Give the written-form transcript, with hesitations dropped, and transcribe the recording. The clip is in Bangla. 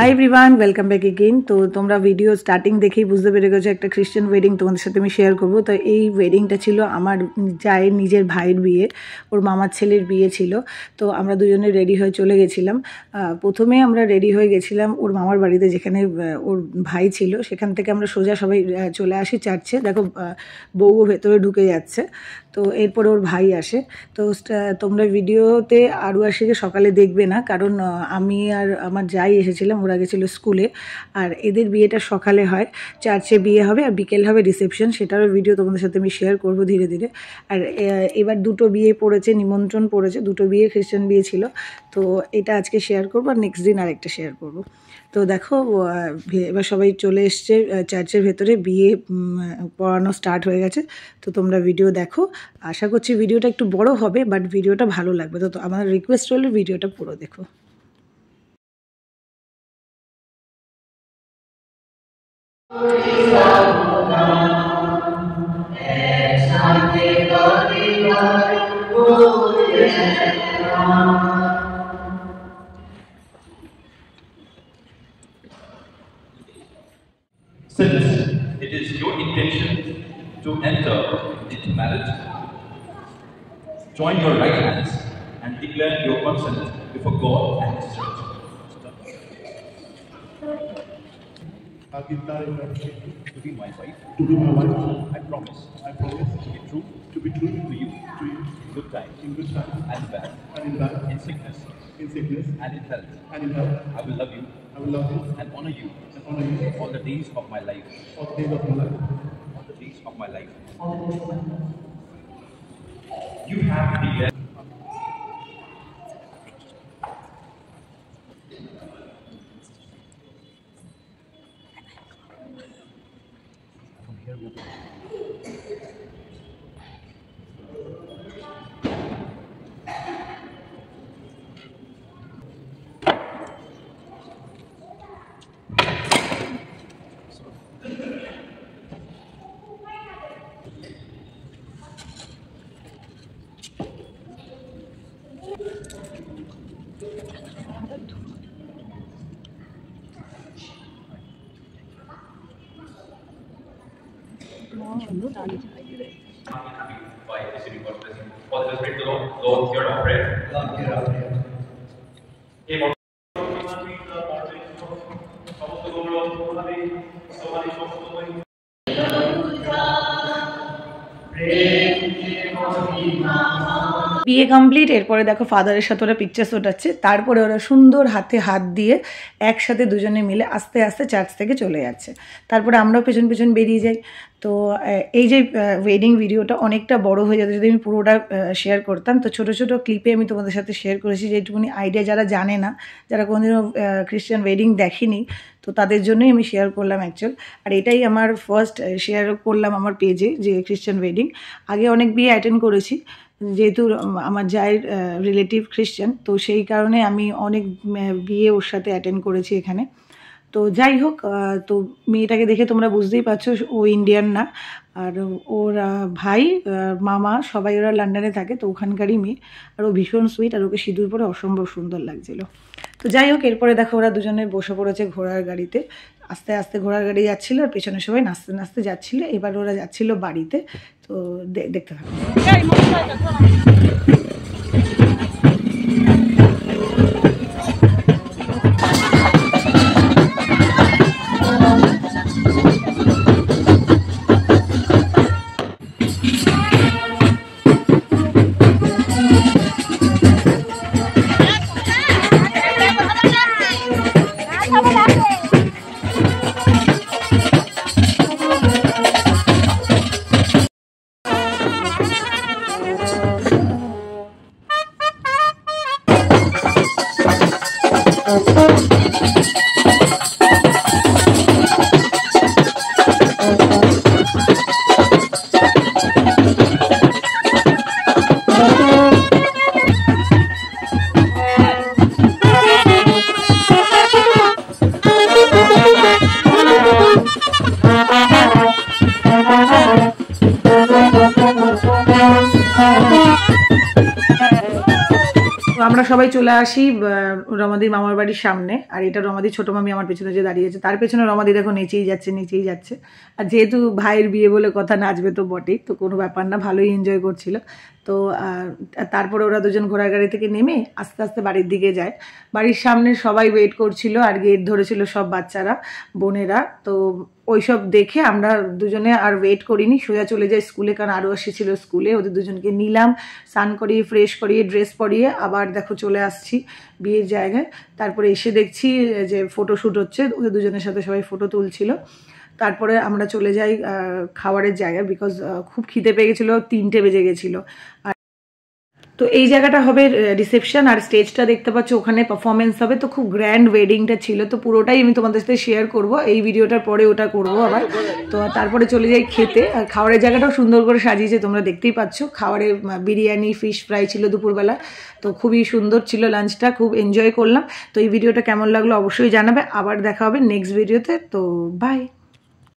High everyone welcome back again. तो तुम्हारा भिडियो स्टार्टिंग देखेই বুঝতে পেরে গেছো একটা খ্রিস্টান ওয়েডিং তোমাদের সাথে আমি শেয়ার করব। তো এই ওয়েডিংটা ছিল আমার জায়ের নিজের ভাইয়ের বিয়ে, ওর মামার ছেলের বিয়ে ছিল। তো আমরা দুজনে রেডি হয়ে চলে গেছিলাম। প্রথমে আমরা রেডি হয়ে গেছিলাম ওর মামার বাড়িতে, যেখানে ওর ভাই ছিল। সেখান থেকে আমরা সোজা সবাই চলে আসি চার্চে। দেখো বউও ভেতরে ঢুকে যাচ্ছে। তো এরপরে ওর ভাই আসে। তো তোমরা ভিডিওতে আরও আসিকে সকালে দেখবে না, কারণ আমি আর আমার যাই এসেছিলাম, ওরা গেছিলো স্কুলে। আর এদের বিয়েটা সকালে হয়, চার্চে বিয়ে হবে আর বিকেল হবে রিসেপশন। সেটারও ভিডিও তোমাদের সাথে আমি শেয়ার করব ধীরে ধীরে। আর এবার দুটো বিয়ে পড়েছে, নিমন্ত্রণ পড়েছে, দুটো বিয়ে খ্রিস্টান বিয়ে ছিল। তো এটা আজকে শেয়ার করবো আর নেক্সট দিন আরেকটা শেয়ার করব। তো দেখো এবার সবাই চলে এসছে চার্চের ভেতরে, বিয়ে পড়ানো স্টার্ট হয়ে গেছে। তো তোমরা ভিডিও দেখো, আশা করছি ভিডিওটা একটু বড় হবে, বাট ভিডিওটা ভালো লাগবে। তো আমার রিকোয়েস্ট হলে ভিডিওটা পুরো দেখো। Since it is your intention to enter into marriage, join your right hands and declare your consent before God and His church. I give to be my wife. To be my wife. I promise. I promise to be true. To be true to you. To you. In good time. In good time. And bad. And in bad. In sickness. In sickness. And in health. And in health. I will love you. I will love you. And honor you. And honor you. All the days of my life. All the days of my life. All the days of my life. All the days of my life. You have declared. By receiving God's blessing. For the Spirit of the Lord, hear our prayer. Lord, hear our prayer. বিয়ে কমপ্লিট। এরপরে দেখো ফাদারের সাথে ওরা পিকচার্স ওঠাচ্ছে। তারপরে ওরা সুন্দর হাতে হাত দিয়ে একসাথে দুজনে মিলে আস্তে আস্তে চার্চ থেকে চলে যাচ্ছে। তারপরে আমরাও পেছন পেছন বেরিয়ে যাই। তো এই যে ওয়েডিং ভিডিওটা অনেকটা বড় হয়ে যেত যদি আমি পুরোটা শেয়ার করতাম। তো ছোটো ছোটো ক্লিপে আমি তোমাদের সাথে শেয়ার করেছি, যেটুকুনি আইডিয়া যারা জানে না, যারা কোনোদিনও খ্রিস্টান ওয়েডিং দেখেনি, তো তাদের জন্যই আমি শেয়ার করলাম অ্যাকচুয়াল। আর এটাই আমার ফার্স্ট শেয়ার করলাম আমার পেজে, যে খ্রিস্টান ওয়েডিং। আগে অনেক বিয়ে অ্যাটেন্ড করেছি, যেহেতু আমার জায়ের রিলেটিভ খ্রিস্টান, তো সেই কারণে আমি অনেক বিয়ে ওর সাথে অ্যাটেন্ড করেছি এখানে। তো যাই হোক, তো মেয়েটাকে দেখে তোমরা বুঝতেই পারছো ও ইন্ডিয়ান না। আর ওর ভাই মামা সবাই ওরা লন্ডনে থাকে, তো ওখানকারই মেয়ে। আর ও ভীষণ সুইট, আর ওকে সিঁদুর পরে অসম্ভব সুন্দর লাগছিল। তো যাই হোক, এরপরে দেখো ওরা দুজনে বসে পড়েছে ঘোড়ার গাড়িতে। আস্তে আস্তে ঘোড়ার গাড়ি যাচ্ছিল, আর পেছনে সবাই নাচতে নাচতে যাচ্ছিলো। এবার ওরা যাচ্ছিল বাড়িতে। তো দেখতে থাকো। আমরা সবাই চলে আসি রমাদির মামার বাড়ির সামনে। আর এটা রমাদির ছোটো মামি আমার পেছনে যে দাঁড়িয়েছে, তার পেছনে রমাদি দেখো নেচেই যাচ্ছে। আর যেহেতু ভাইয়ের বিয়ে বলে কথা, নাচবে তো বটেই, তো কোনো ব্যাপার না, ভালোই এনজয় করছিল। তো তারপরে ওরা দুজন ঘোড়ার গাড়ি থেকে নেমে আস্তে আস্তে বাড়ির দিকে যায়। বাড়ির সামনে সবাই ওয়েট করছিল আর গেট ধরেছিল সব বাচ্চারা, বোনেরা। তো ওইসব দেখে আমরা দুজনে আর ওয়েট করিনি, সোজা চলে যাই স্কুলে, কারণ আরও এসেছিল স্কুলে। ওদের দুজনকে নিলাম, স্নান করিয়ে ফ্রেশ করিয়ে ড্রেস পরিয়ে আবার দেখো চলে আসছি বিয়ের জায়গায়। তারপরে এসে দেখছি যে ফটোশ্যুট হচ্ছে, ওদের দুজনের সাথে সবাই ফটো তুলছিল। তারপরে আমরা চলে যাই খাবারের জায়গায়, বিকজ খুব খিদে পেয়ে গেছিলো, 3টে বেজে গেছিলো। আর তো এই জায়গাটা হবে রিসেপশন, আর স্টেজটা দেখতে পাচ্ছ ওখানে পারফরমেন্স হবে। তো খুব গ্র্যান্ড ওয়েডিংটা ছিল, তো পুরোটাই আমি তোমাদের সাথে শেয়ার করব এই ভিডিওটার পরে, ওটা করব আবার। তো তারপরে চলে যাই খেতে। আর খাবারের জায়গাটাও সুন্দর করে সাজিয়েছে, তোমরা দেখতেই পাচ্ছ। খাবারে বিরিয়ানি, ফিশ ফ্রাই ছিল দুপুরবেলা, তো খুবই সুন্দর ছিল লাঞ্চটা, খুব এনজয় করলাম। তো এই ভিডিওটা কেমন লাগলো অবশ্যই জানাবে। আবার দেখা হবে নেক্সট ভিডিওতে, তো বাই।